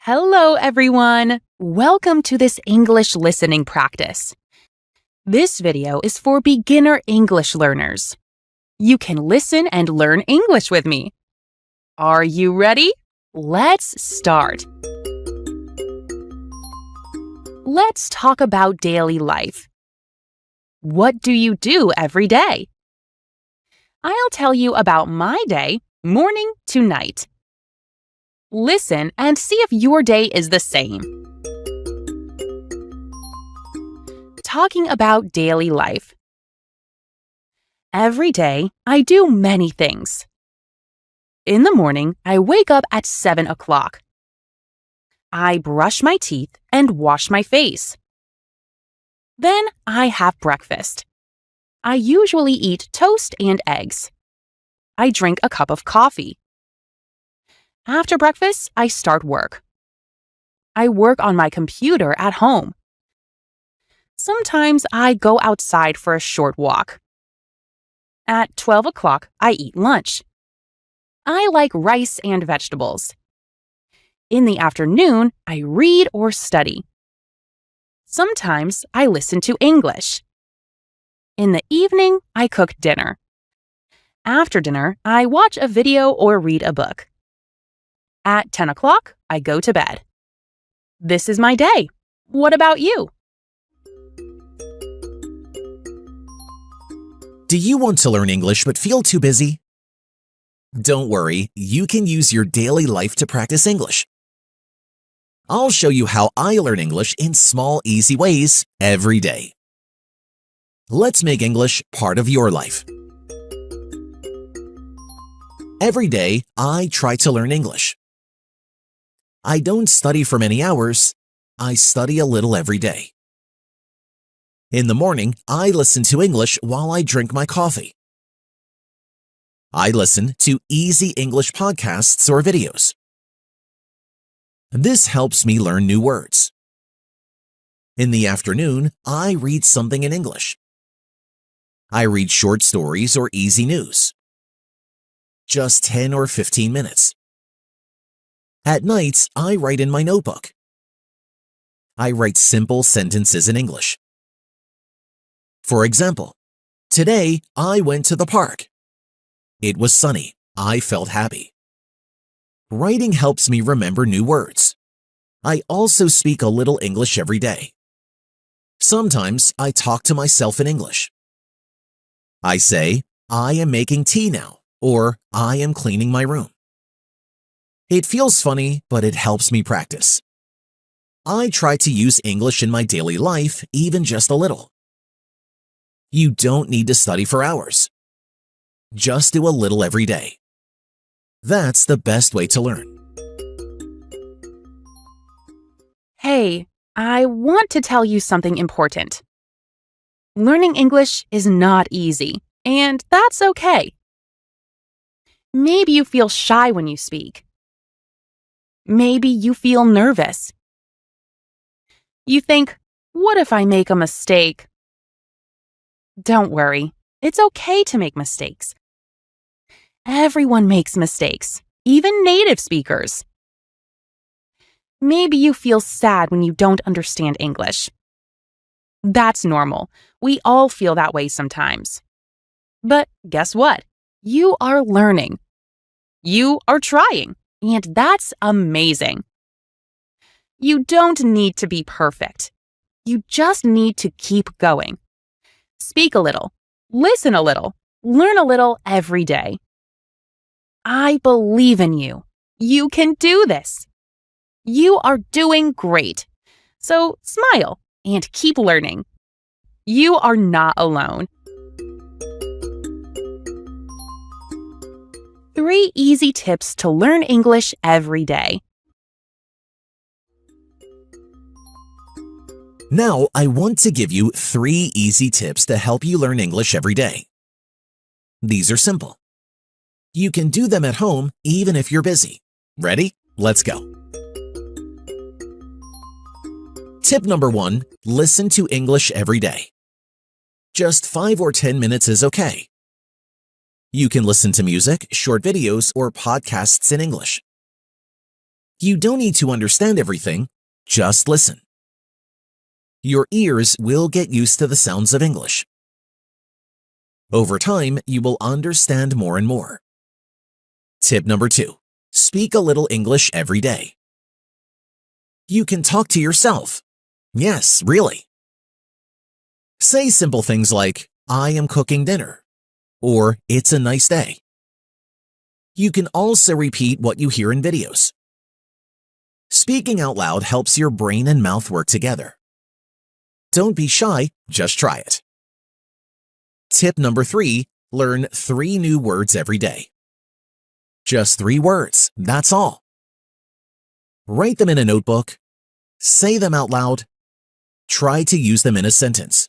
Hello, everyone. Welcome to this English listening practice. This video is for beginner English learners. You can listen and learn English with me. Are you ready? Let's start. Let's talk about daily life. What do you do every day? I'll tell you about my day, morning to night. Listen and see if your day is the same. Talking about daily life. Every day, I do many things. In the morning, I wake up at 7 o'clock. I brush my teeth and wash my face. Then I have breakfast. I usually eat toast and eggs. I drink a cup of coffee. After breakfast, I start work. I work on my computer at home. Sometimes I go outside for a short walk. At 12 o'clock, I eat lunch. I like rice and vegetables. In the afternoon, I read or study. Sometimes I listen to English. In the evening, I cook dinner. After dinner, I watch a video or read a book. At 10 o'clock, I go to bed. This is my day. What about you? Do you want to learn English but feel too busy? Don't worry, you can use your daily life to practice English. I'll show you how I learn English in small, easy ways every day. Let's make English part of your life. Every day, I try to learn English. I don't study for many hours. I study a little every day. In the morning, I listen to English while I drink my coffee. I listen to easy English podcasts or videos. This helps me learn new words. In the afternoon, I read something in English. I read short stories or easy news. Just 10 or 15 minutes. At night, I write in my notebook. I write simple sentences in English. For example, today I went to the park. It was sunny. I felt happy. Writing helps me remember new words. I also speak a little English every day. Sometimes I talk to myself in English. I say, I am making tea now, or I am cleaning my room. It feels funny, but it helps me practice. I try to use English in my daily life, even just a little. You don't need to study for hours. Just do a little every day. That's the best way to learn. Hey, I want to tell you something important. Learning English is not easy, and that's okay. Maybe you feel shy when you speak. Maybe you feel nervous. You think, what if I make a mistake? Don't worry, it's okay to make mistakes. Everyone makes mistakes, even native speakers. Maybe you feel sad when you don't understand English. That's normal. We all feel that way sometimes. But guess what? You are learning. You are trying. And that's amazing. You don't need to be perfect. You just need to keep going. Speak a little, listen a little, learn a little every day. I believe in you. You can do this. You are doing great. So smile and keep learning. You are not alone. 3 easy tips to learn English every day. Now, I want to give you 3 easy tips to help you learn English every day. These are simple. You can do them at home even if you're busy. Ready? Let's go. Tip number 1, listen to English every day. Just 5 or 10 minutes is okay. You can listen to music, short videos, or podcasts in English. You don't need to understand everything, just listen. Your ears will get used to the sounds of English. Over time, you will understand more and more. Tip number 2. Speak a little English every day. You can talk to yourself. Yes, really. Say simple things like, I am cooking dinner, or it's a nice day. You can also repeat what you hear in videos. Speaking out loud helps your brain and mouth work together. Don't be shy, just try it. Tip number 3, learn 3 new words every day. Just 3 words, that's all. Write them in a notebook. Say them out loud. Try to use them in a sentence.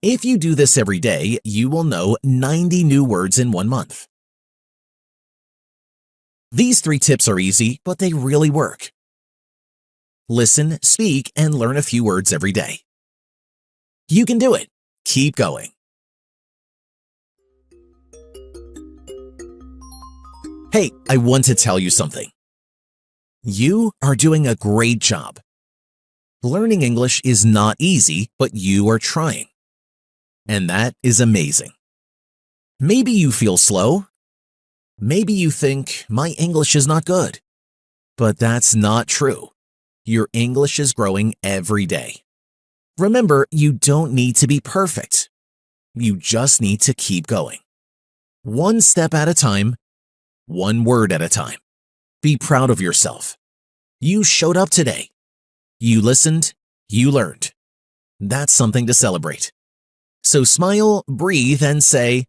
If you do this every day, you will know 90 new words in 1 month. These 3 tips are easy, but they really work. Listen, speak, and learn a few words every day. You can do it. Keep going. Hey, I want to tell you something. You are doing a great job. Learning English is not easy, but you are trying. And that is amazing. Maybe you feel slow. Maybe you think, my English is not good. But that's not true. Your English is growing every day. Remember, you don't need to be perfect. You just need to keep going. 1 step at a time, 1 word at a time. Be proud of yourself. You showed up today. You listened, you learned. That's something to celebrate. So smile, breathe, and say,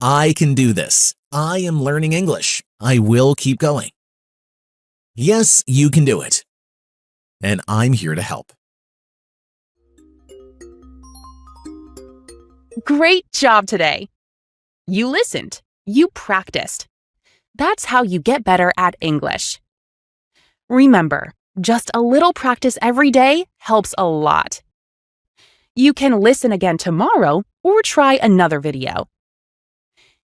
I can do this. I am learning English. I will keep going. Yes, you can do it. And I'm here to help. Great job today. You listened. You practiced. That's how you get better at English. Remember, just a little practice every day helps a lot. You can listen again tomorrow or try another video.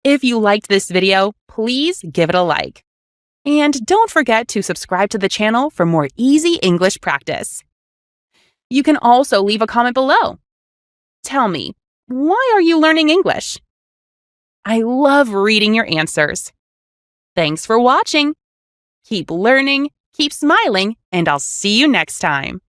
If you liked this video, please give it a like. And don't forget to subscribe to the channel for more easy English practice. You can also leave a comment below. Tell me, why are you learning English? I love reading your answers. Thanks for watching. Keep learning, keep smiling, and I'll see you next time.